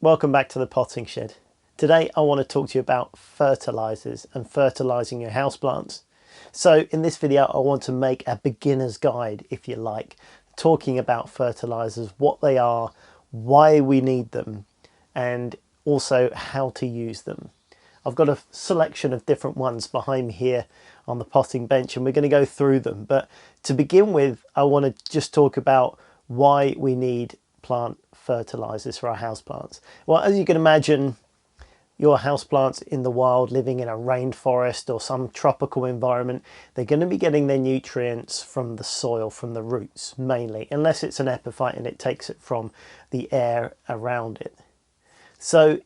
Welcome back to the potting shed. Today I want to talk to you about fertilizers and fertilizing your houseplants. So in this video I want to make a beginner's guide, if you like, talking about fertilizers, what they are, why we need them, and also how to use them. I've got a selection of different ones behind me here on the potting bench and we're going to go through them. But to begin with, I want to just talk about why we need plant fertilizers for our houseplants. Well, as you can imagine, your houseplants in the wild living in a rainforest or some tropical environment, they're going to be getting their nutrients from the soil, from the roots mainly, unless it's an epiphyte and it takes it from the air around it. So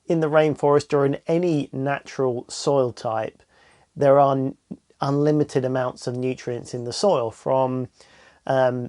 in the rainforest or in any natural soil type, there are unlimited amounts of nutrients in the soil from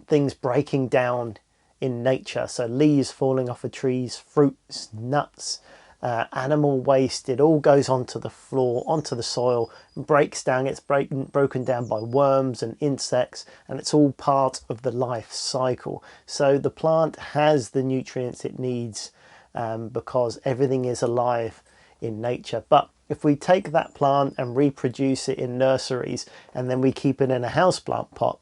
things breaking down in nature. So leaves falling off of trees, fruits, nuts, animal waste, it all goes onto the floor, onto the soil, breaks down, gets broken down by worms and insects, and it's all part of the life cycle. So the plant has the nutrients it needs because everything is alive in nature. But if we take that plant and reproduce it in nurseries and then we keep it in a houseplant pot,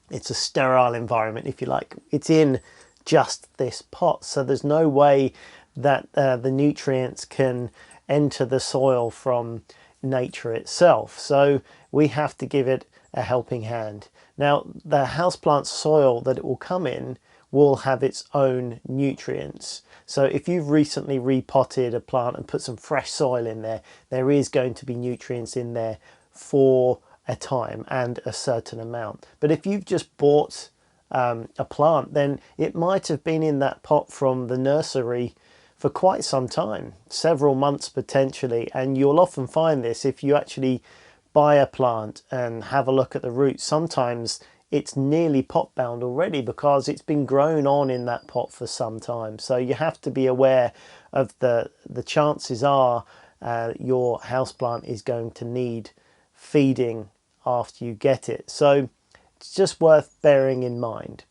it's a sterile environment, if you like. It's in just this pot, so there's no way that the nutrients can enter the soil from nature itself. So we have to give it a helping hand. Now, the houseplant soil that it will come in will have its own nutrients. So if you've recently repotted a plant and put some fresh soil in there, there is going to be nutrients in there for a time and a certain amount. But if you've just bought a plant, then it might have been in that pot from the nursery for quite some time, several months potentially. And you'll often find this if you actually buy a plant and have a look at the roots. Sometimes it's nearly pot bound already because it's been grown on in that pot for some time. So you have to be aware of the chances are your houseplant is going to need feeding after you get it. So it's just worth bearing in mind.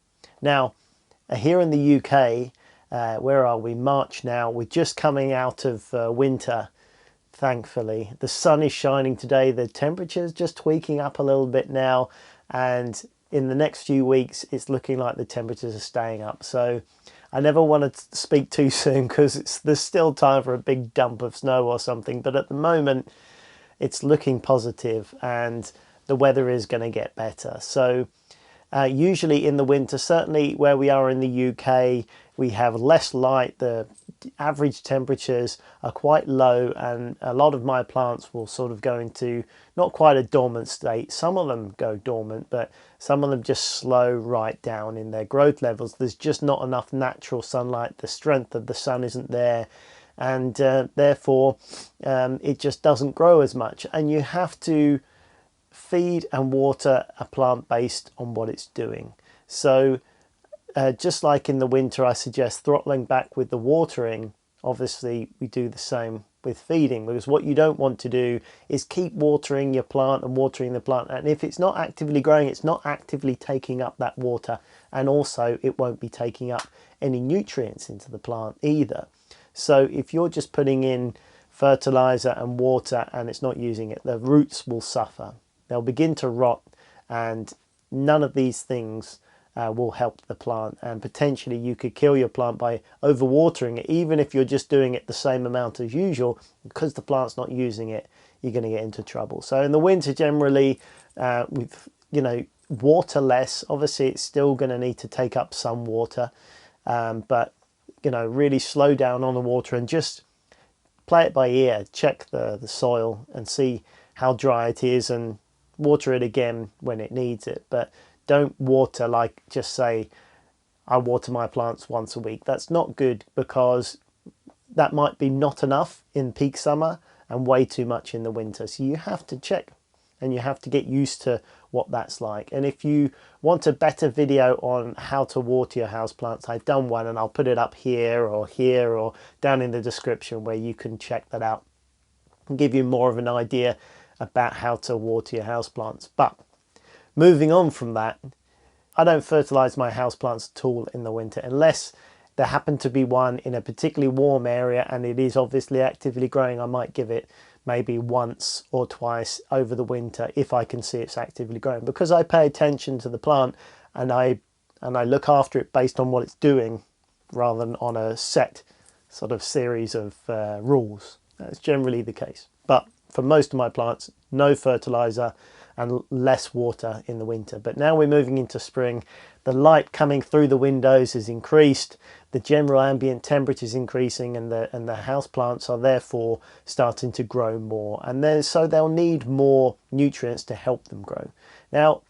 Now, here in the UK, where are we? March now. We're just coming out of winter, thankfully. The sun is shining today. The temperature's just tweaking up a little bit now. And in the next few weeks, it's looking like the temperatures are staying up. So I never want to speak too soon because there's still time for a big dump of snow or something. But at the moment, it's looking positive and the weather is going to get better. So usually in the winter, certainly where we are in the UK, we have less light. The average temperatures are quite low and a lot of my plants will sort of go into not quite a dormant state. Some of them go dormant, but some of them just slow right down in their growth levels. There's just not enough natural sunlight. The strength of the sun isn't there, and therefore it just doesn't grow as much. And you have to feed and water a plant based on what it's doing. So just like in the winter, I suggest throttling back with the watering. Obviously we do the same with feeding, because what you don't want to do is keep watering your plant and watering the plant, and if it's not actively growing, it's not actively taking up that water, and also it won't be taking up any nutrients into the plant either. So if you're just putting in fertilizer and water and it's not using it, the roots will suffer. They'll begin to rot, and none of these things will help the plant, and potentially you could kill your plant by overwatering it. Even if you're just doing it the same amount as usual, because the plant's not using it, you're going to get into trouble. So in the winter, generally, with water less. Obviously it's still going to need to take up some water, but really slow down on the water and just play it by ear. Check the soil and see how dry it is and water it again when it needs it. But don't water like, just say, I water my plants once a week. That's not good, because that might be not enough in peak summer and way too much in the winter. So you have to check and you have to get used to what that's like. And if you want a better video on how to water your houseplants, I've done one and I'll put it up here or down in the description where you can check that out and give you more of an idea about how to water your houseplants. But moving on from that, I don't fertilize my houseplants at all in the winter unless there happened to be one in a particularly warm area and it is obviously actively growing, I might give it maybe once or twice over the winter if I can see it's actively growing, because I pay attention to the plant and I look after it based on what it's doing rather than on a set sort of series of rules. That's generally the case. But for most of my plants, no fertilizer and less water in the winter. But now we're moving into spring. The light coming through the windows is increased. The general ambient temperature is increasing, and the house plants are therefore starting to grow more. And then so they'll need more nutrients to help them grow. Now,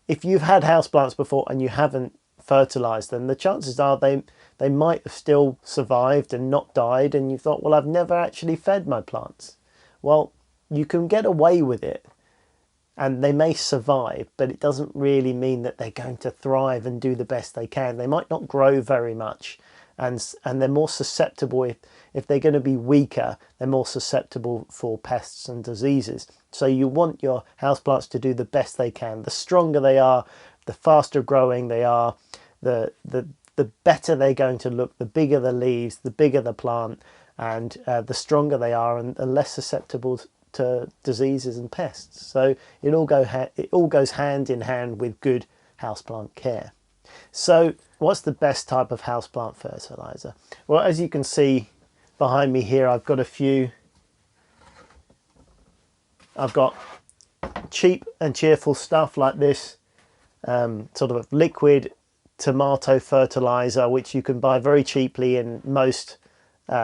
if you've had houseplants before and you haven't fertilized them, the chances are they might have still survived and not died, and you thought, well, I've never actually fed my plants. Well, you can get away with it and they may survive, but it doesn't really mean that they're going to thrive and do the best they can. They might not grow very much, and they're more susceptible, if they're going to be weaker, they're more susceptible for pests and diseases. So you want your houseplants to do the best they can. The stronger they are, the faster growing they are, the better they're going to look, the bigger the leaves, the bigger the plant, and the stronger they are and the less susceptible to diseases and pests. So it all goes hand in hand with good houseplant care. So what's the best type of houseplant fertilizer? Well, as you can see behind me here, I've got a few. I've got cheap and cheerful stuff like this, sort of liquid tomato fertilizer, which you can buy very cheaply in most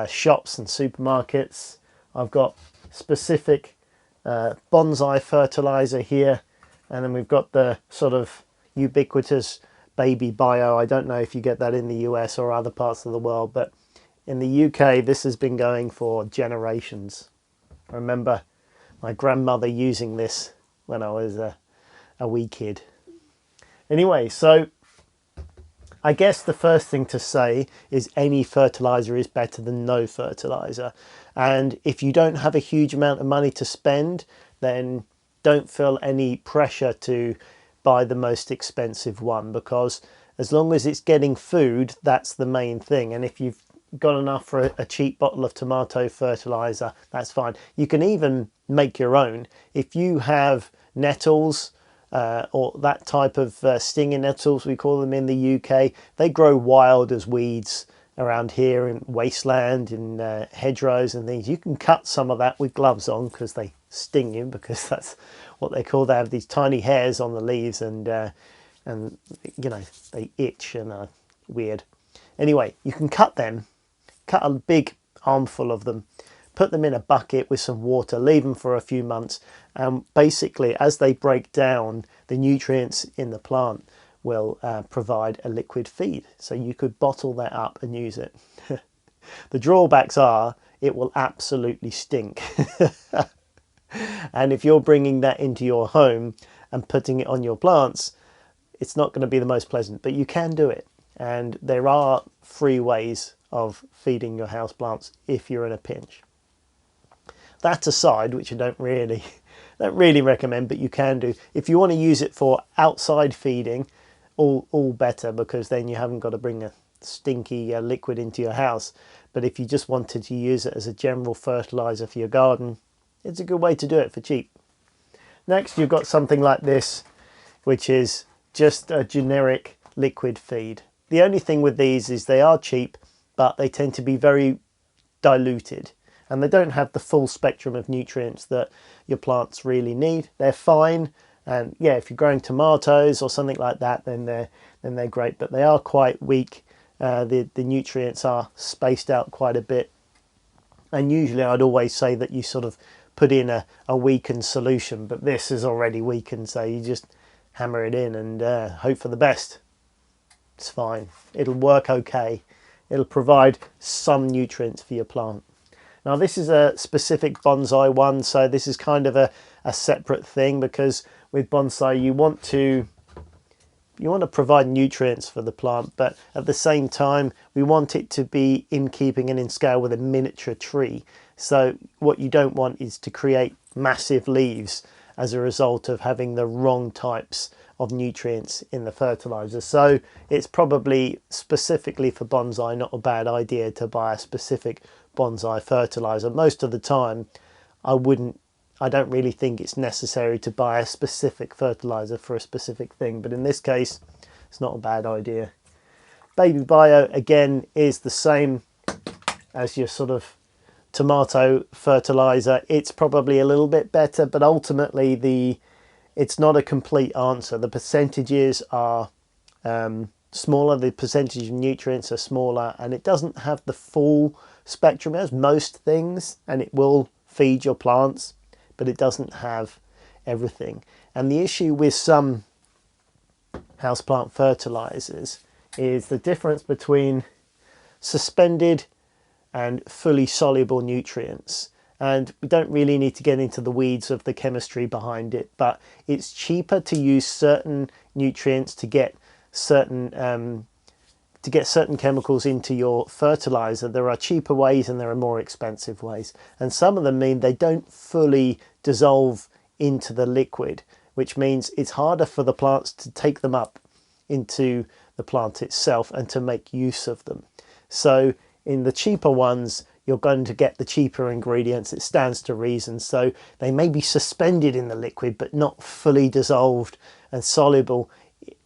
shops and supermarkets. I've got specific bonsai fertilizer here, and then we've got the sort of ubiquitous baby bio. I don't know if you get that in the US or other parts of the world, but in the UK this has been going for generations. I remember my grandmother using this when I was a wee kid. Anyway, so I guess the first thing to say is any fertilizer is better than no fertilizer. And if you don't have a huge amount of money to spend, then don't feel any pressure to buy the most expensive one, because as long as it's getting food, that's the main thing. And if you've got enough for a cheap bottle of tomato fertilizer, that's fine. You can even make your own. If you have nettles, or that type of stinging nettles, we call them in the UK, they grow wild as weeds around here in wasteland, in hedgerows and things. You can cut some of that with gloves on, because they sting you, because that's what they call, they have these tiny hairs on the leaves, and you know, they itch and are weird. Anyway, you can cut them, cut a big armful of them, put them in a bucket with some water, leave them for a few months, and basically as they break down, the nutrients in the plant will provide a liquid feed. So you could bottle that up and use it. The drawbacks are it will absolutely stink. And if you're bringing that into your home and putting it on your plants, it's not going to be the most pleasant, but you can do it. And there are free ways of feeding your houseplants if you're in a pinch. That aside, which I don't really recommend, but you can do. If you want to use it for outside feeding, all better, because then you haven't got to bring a stinky liquid into your house. But if you just wanted to use it as a general fertilizer for your garden, it's a good way to do it for cheap. Next, you've got something like this, which is just a generic liquid feed. The only thing with these is they are cheap, but they tend to be very diluted, and they don't have the full spectrum of nutrients that your plants really need. They're fine, and yeah, if you're growing tomatoes or something like that, then they're great, but they are quite weak. The nutrients are spaced out quite a bit, and usually I'd always say that you sort of put in a weakened solution, but this is already weakened, so you just hammer it in and hope for the best. It's fine, it'll work okay. It'll provide some nutrients for your plant. Now this is a specific bonsai one, so this is kind of a separate thing, because with bonsai you want to provide nutrients for the plant, but at the same time we want it to be in keeping and in scale with a miniature tree. So what you don't want is to create massive leaves as a result of having the wrong types of nutrients in the fertilizer. So it's probably specifically for bonsai not a bad idea to buy a specific bonsai fertilizer. Most of the time I don't really think it's necessary to buy a specific fertilizer for a specific thing, but in this case it's not a bad idea. Baby Bio again is the same as your sort of tomato fertilizer. It's probably a little bit better, but ultimately it's not a complete answer. The percentages are smaller, the percentage of nutrients are smaller, and it doesn't have the full spectrum as most things, and it will feed your plants, but it doesn't have everything. And the issue with some houseplant fertilizers is the difference between suspended and fully soluble nutrients. And we don't really need to get into the weeds of the chemistry behind it, but it's cheaper to use certain nutrients to get certain chemicals into your fertilizer. There are cheaper ways and there are more expensive ways, and some of them mean they don't fully dissolve into the liquid, which means it's harder for the plants to take them up into the plant itself and to make use of them. So in the cheaper ones, you're going to get the cheaper ingredients. It stands to reason. So they may be suspended in the liquid, but not fully dissolved and soluble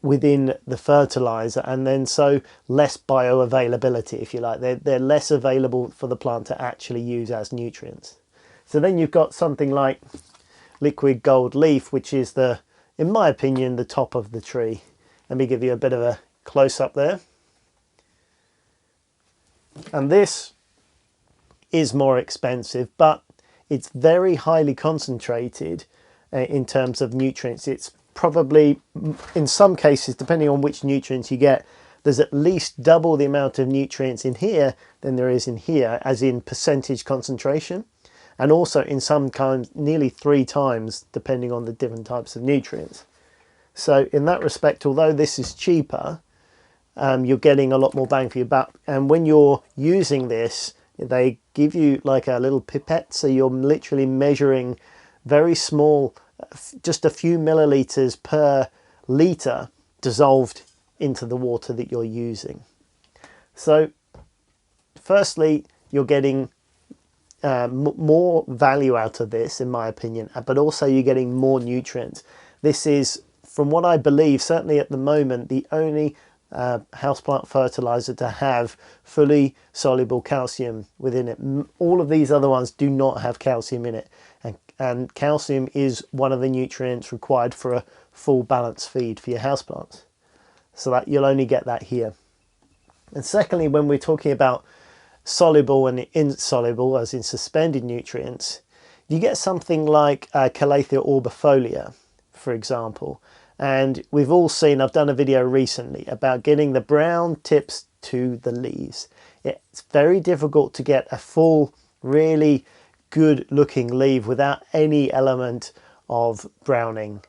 within the fertilizer, and then so less bioavailability, if you like. They're less available for the plant to actually use as nutrients. So then you've got something like liquid gold leaf, which is in my opinion, the top of the tree. Let me give you a bit of a close-up there. And this is more expensive, but it's very highly concentrated in terms of nutrients. It's probably, in some cases, depending on which nutrients you get, there's at least double the amount of nutrients in here than there is in here, as in percentage concentration, and also in some kinds nearly 3 times, depending on the different types of nutrients. So in that respect, although this is cheaper, you're getting a lot more bang for your buck. And when you're using this, they give you like a little pipette, so you're literally measuring very small, just a few milliliters per litre dissolved into the water that you're using. So firstly, you're getting more value out of this, in my opinion, but also you're getting more nutrients. This is, from what I believe, certainly at the moment, the only houseplant fertilizer to have fully soluble calcium within it. All of these other ones do not have calcium in it, and calcium is one of the nutrients required for a full balanced feed for your houseplants, so that you'll only get that here. And secondly, when we're talking about soluble and insoluble, as in suspended nutrients, you get something like Calathea orbifolia, for example. And we've all seen, I've done a video recently about getting the brown tips to the leaves. It's very difficult to get a full, really good looking leaf without any element of browning,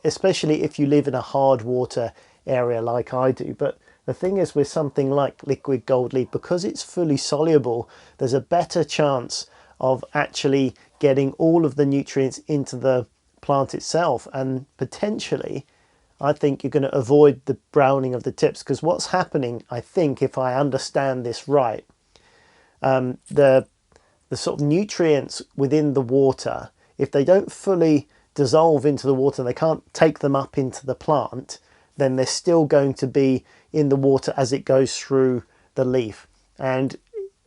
especially if you live in a hard water area like I do. But the thing is, with something like liquid gold leaf, because it's fully soluble, there's a better chance of actually getting all of the nutrients into the plant itself, and potentially I think you're going to avoid the browning of the tips, because what's happening, I think, if I understand this right, the sort of nutrients within the water, if they don't fully dissolve into the water, they can't take them up into the plant, then they're still going to be in the water as it goes through the leaf. And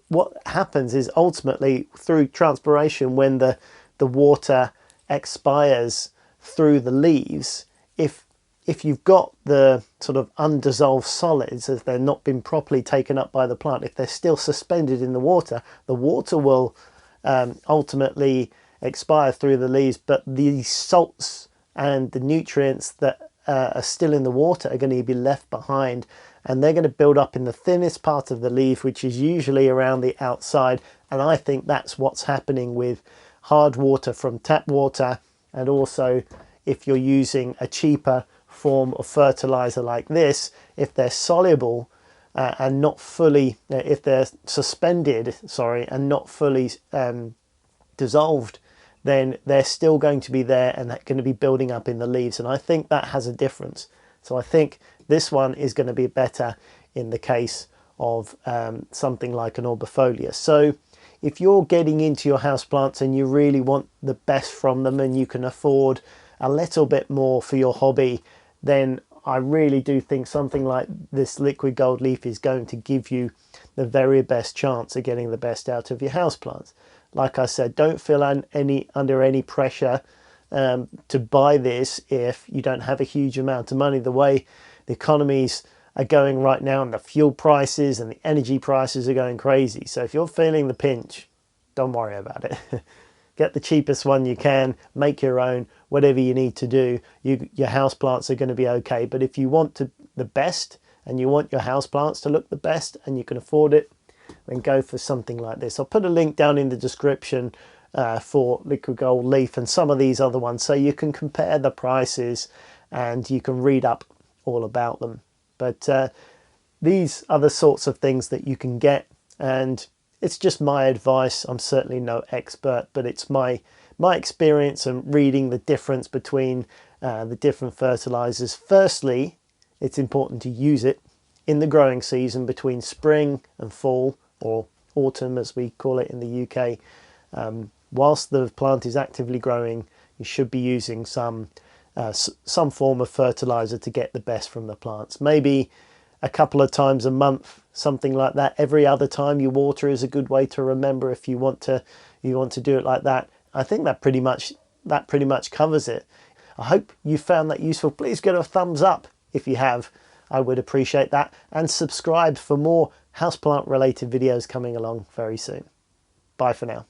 what happens is, ultimately, through transpiration, when the water expires through the leaves, if you've got the sort of undissolved solids, as they're not been properly taken up by the plant, if they're still suspended in the water will ultimately expire through the leaves, but the salts and the nutrients that are still in the water are going to be left behind, and they're going to build up in the thinnest part of the leaf, which is usually around the outside. And I think that's what's happening with hard water from tap water, and also if you're using a cheaper form of fertilizer like this, if they're soluble and not fully, if they're suspended, sorry, and not fully dissolved, then they're still going to be there and they're going to be building up in the leaves. And I think that has a difference. So I think this one is going to be better in the case of something like an arborvitae. So if you're getting into your houseplants and you really want the best from them and you can afford a little bit more for your hobby, then I really do think something like this liquid gold leaf is going to give you the very best chance of getting the best out of your houseplants. Like I said, don't feel under any pressure to buy this if you don't have a huge amount of money. The way the economies are going right now and the fuel prices and the energy prices are going crazy. So if you're feeling the pinch, don't worry about it. Get the cheapest one you can, make your own, whatever you need to do. Your houseplants are going to be okay. But if you want the best and you want your houseplants to look the best and you can afford it, then go for something like this. I'll put a link down in the description for liquid gold leaf and some of these other ones, so you can compare the prices and you can read up all about them. But these are the sorts of things that you can get, and it's just my advice. I'm certainly no expert, but it's my experience and reading the difference between the different fertilizers. Firstly, it's important to use it in the growing season between spring and fall, or autumn as we call it in the UK. Whilst the plant is actively growing, you should be using some form of fertilizer to get the best from the plants. Maybe a couple of times a month, something like that. Every other time you water is a good way to remember if you want to do it like that. I think that pretty much covers it. I hope you found that useful. Please give it a thumbs up if you have. I would appreciate that, and subscribe for more houseplant related videos coming along very soon. Bye for now.